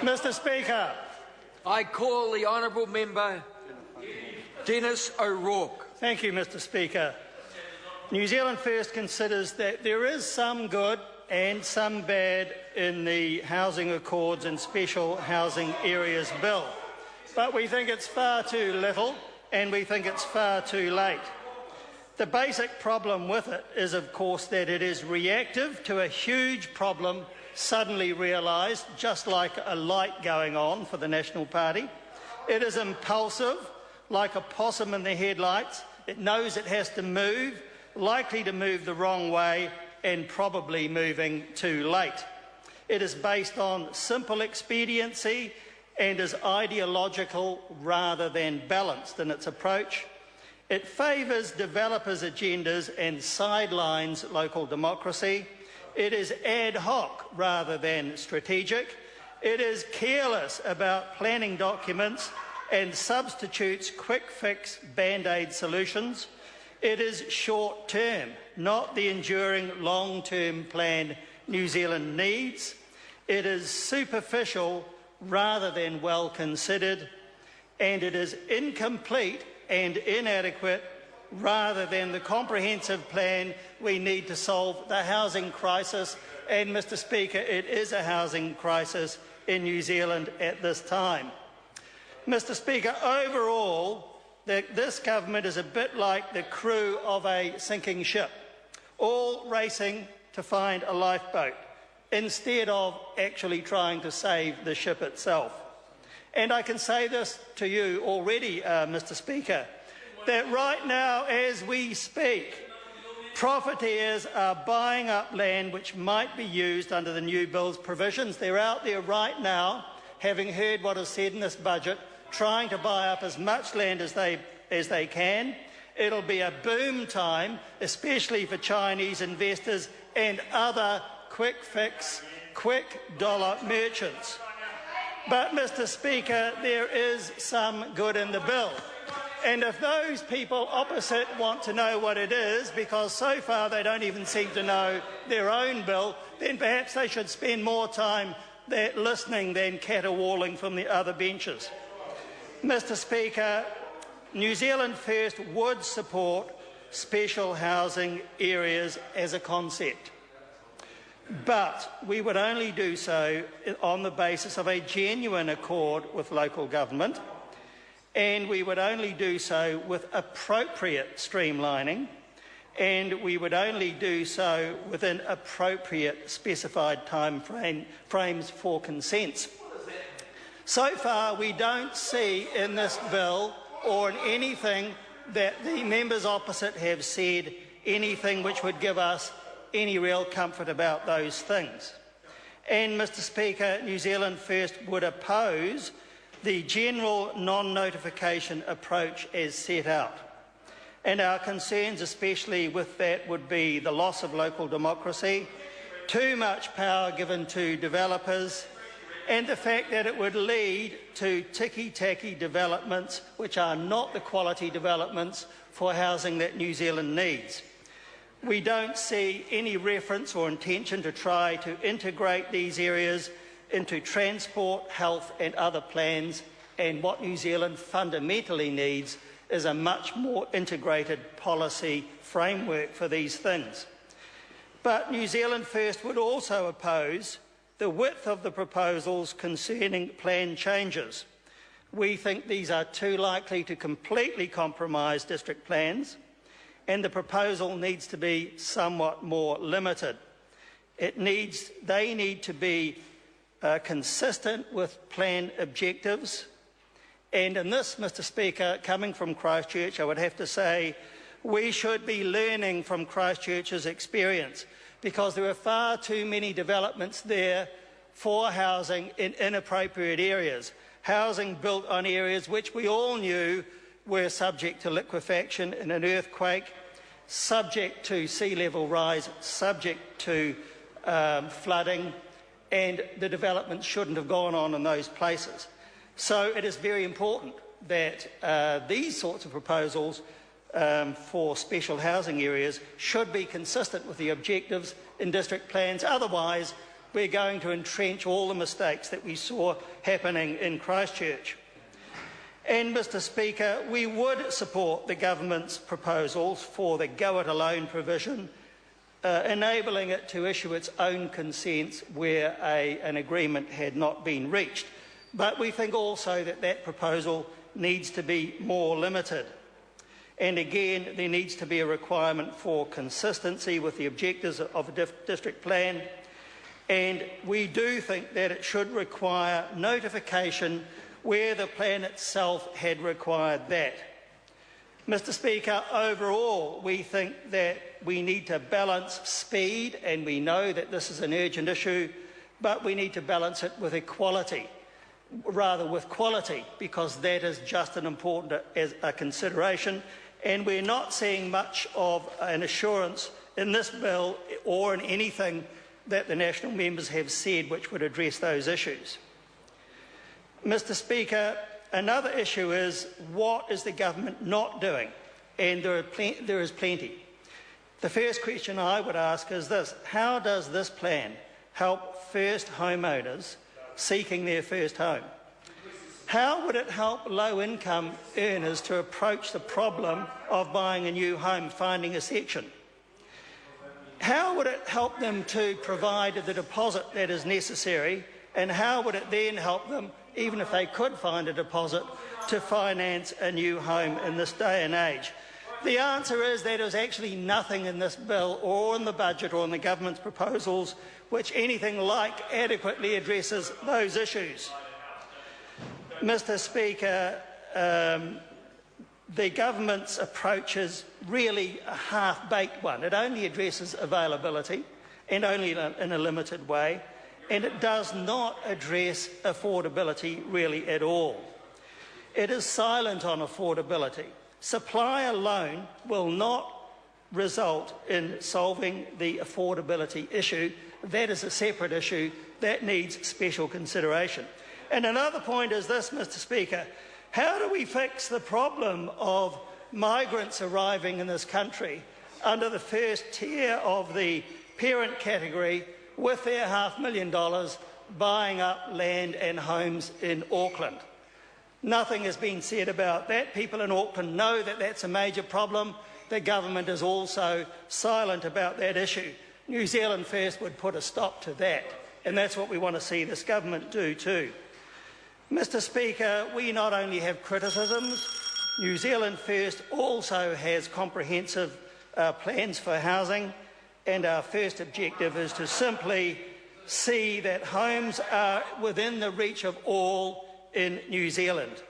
Mr. Speaker, I call the honourable member Dennis O'Rourke. Thank you, Mr. Speaker. New Zealand First considers that there is some good and some bad in the Housing Accords and Special Housing Areas Bill, but we think it's far too little and we think it's far too late. The basic problem with it is, of course, that it is reactive to a huge problem suddenly realised, just like a light going on for the National Party. It is impulsive, like a possum in the headlights. It knows it has to move, likely to move the wrong way and probably moving too late. It is based on simple expediency and is ideological rather than balanced in its approach. It favours developers' agendas and sidelines local democracy. It is ad hoc rather than strategic. It is careless about planning documents and substitutes quick-fix band-aid solutions. It is short-term, not the enduring long-term plan New Zealand needs. It is superficial rather than well-considered. And it is incomplete and inadequate rather than the comprehensive plan we need to solve the housing crisis. And, Mr. Speaker, it is a housing crisis in New Zealand at this time. Mr. Speaker, overall, this government is a bit like the crew of a sinking ship, all racing to find a lifeboat, instead of actually trying to save the ship itself. And I can say this to you already, Mr. Speaker, that right now, as we speak, profiteers are buying up land which might be used under the new bill's provisions. They're out there right now, having heard what is said in this budget, trying to buy up as much land as they can. It'll be a boom time, especially for Chinese investors and other quick-fix, quick-dollar merchants. But, Mr. Speaker, there is some good in the bill. And if those people opposite want to know what it is, because so far they don't even seem to know their own bill, then perhaps they should spend more time there listening than caterwauling from the other benches. Mr. Speaker, New Zealand First would support special housing areas as a concept, but we would only do so on the basis of a genuine accord with local government, and we would only do so with appropriate streamlining, and we would only do so within appropriate specified frames for consents. So far, we don't see in this bill or in anything that the members opposite have said anything which would give us any real comfort about those things. And, Mr. Speaker, New Zealand First would oppose the general non-notification approach as set out. And our concerns, especially with that, would be the loss of local democracy, too much power given to developers, and the fact that it would lead to ticky-tacky developments which are not the quality developments for housing that New Zealand needs. We don't see any reference or intention to try to integrate these areas into transport, health and other plans, and what New Zealand fundamentally needs is a much more integrated policy framework for these things. But New Zealand First would also oppose the width of the proposals concerning plan changes. We think these are too likely to completely compromise district plans, and the proposal needs to be somewhat more limited. They need to be consistent with plan objectives. And in this, Mr. Speaker, coming from Christchurch, I would have to say we should be learning from Christchurch's experience, because there are far too many developments there for housing in inappropriate areas, housing built on areas which we all knew were subject to liquefaction in an earthquake, subject to sea level rise, subject to flooding, and the development shouldn't have gone on in those places. So it is very important that these sorts of proposals for special housing areas should be consistent with the objectives in district plans. Otherwise, we're going to entrench all the mistakes that we saw happening in Christchurch. And, Mr Speaker, we would support the government's proposals for the go-it-alone provision, enabling it to issue its own consents where an agreement had not been reached. But we think also that that proposal needs to be more limited. And again, there needs to be a requirement for consistency with the objectives of a district plan. And we do think that it should require notification where the plan itself had required that. Mr Speaker, overall, we think that we need to balance speed, and we know that this is an urgent issue, but we need to balance it with equality, rather with quality, because that is just as important as a consideration. And we're not seeing much of an assurance in this bill or in anything that the national members have said which would address those issues. Mr Speaker, another issue is what is the government not doing? And there is plenty. The first question I would ask is this: how does this plan help first homeowners seeking their first home? How would it help low-income earners to approach the problem of buying a new home, finding a section? How would it help them to provide the deposit that is necessary, and how would it then help them, even if they could find a deposit, to finance a new home in this day and age? The answer is that there's actually nothing in this bill or in the budget or in the government's proposals which anything like adequately addresses those issues. Mr Speaker, the government's approach is really a half-baked one. It only addresses availability, and only in a limited way, and it does not address affordability really at all. It is silent on affordability. Supply alone will not result in solving the affordability issue. That is a separate issue that needs special consideration. And another point is this, Mr Speaker: how do we fix the problem of migrants arriving in this country under the first tier of the parent category with their $500,000 buying up land and homes in Auckland? Nothing has been said about that. People in Auckland know that that's a major problem. The government is also silent about that issue. New Zealand First would put a stop to that, and that's what we want to see this government do too. Mr Speaker, we not only have criticisms, New Zealand First also has comprehensive plans for housing, and our first objective is to simply see that homes are within the reach of all in New Zealand.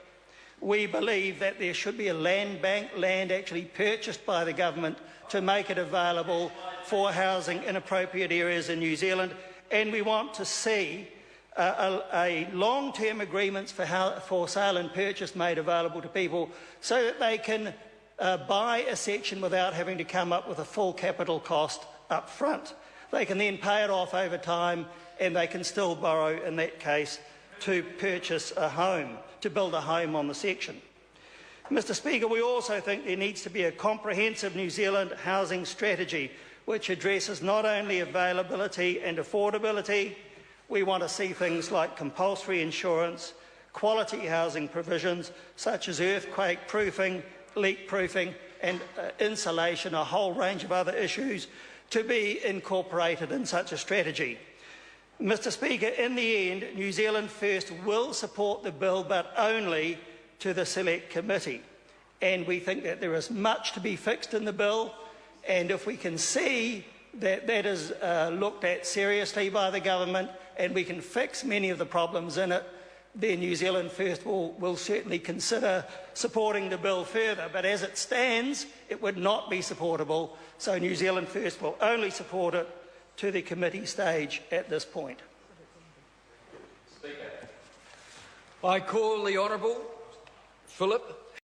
We believe that there should be a land bank, land actually purchased by the government to make it available for housing in appropriate areas in New Zealand, and we want to see a long-term agreements for sale and purchase made available to people so that they can buy a section without having to come up with a full capital cost up front. They can then pay it off over time, and they can still borrow, in that case, to purchase a home, to build a home on the section. Mr Speaker, we also think there needs to be a comprehensive New Zealand housing strategy which addresses not only availability and affordability. We want to see things like compulsory insurance, quality housing provisions such as earthquake proofing, leak proofing and insulation, a whole range of other issues to be incorporated in such a strategy. Mr Speaker, in the end, New Zealand First will support the bill, but only to the Select Committee. And we think that there is much to be fixed in the bill, and if we can see that that is looked at seriously by the government and we can fix many of the problems in it, then New Zealand First will certainly consider supporting the bill further. But as it stands, it would not be supportable, so New Zealand First will only support it to the committee stage at this point. I call the Honourable Philip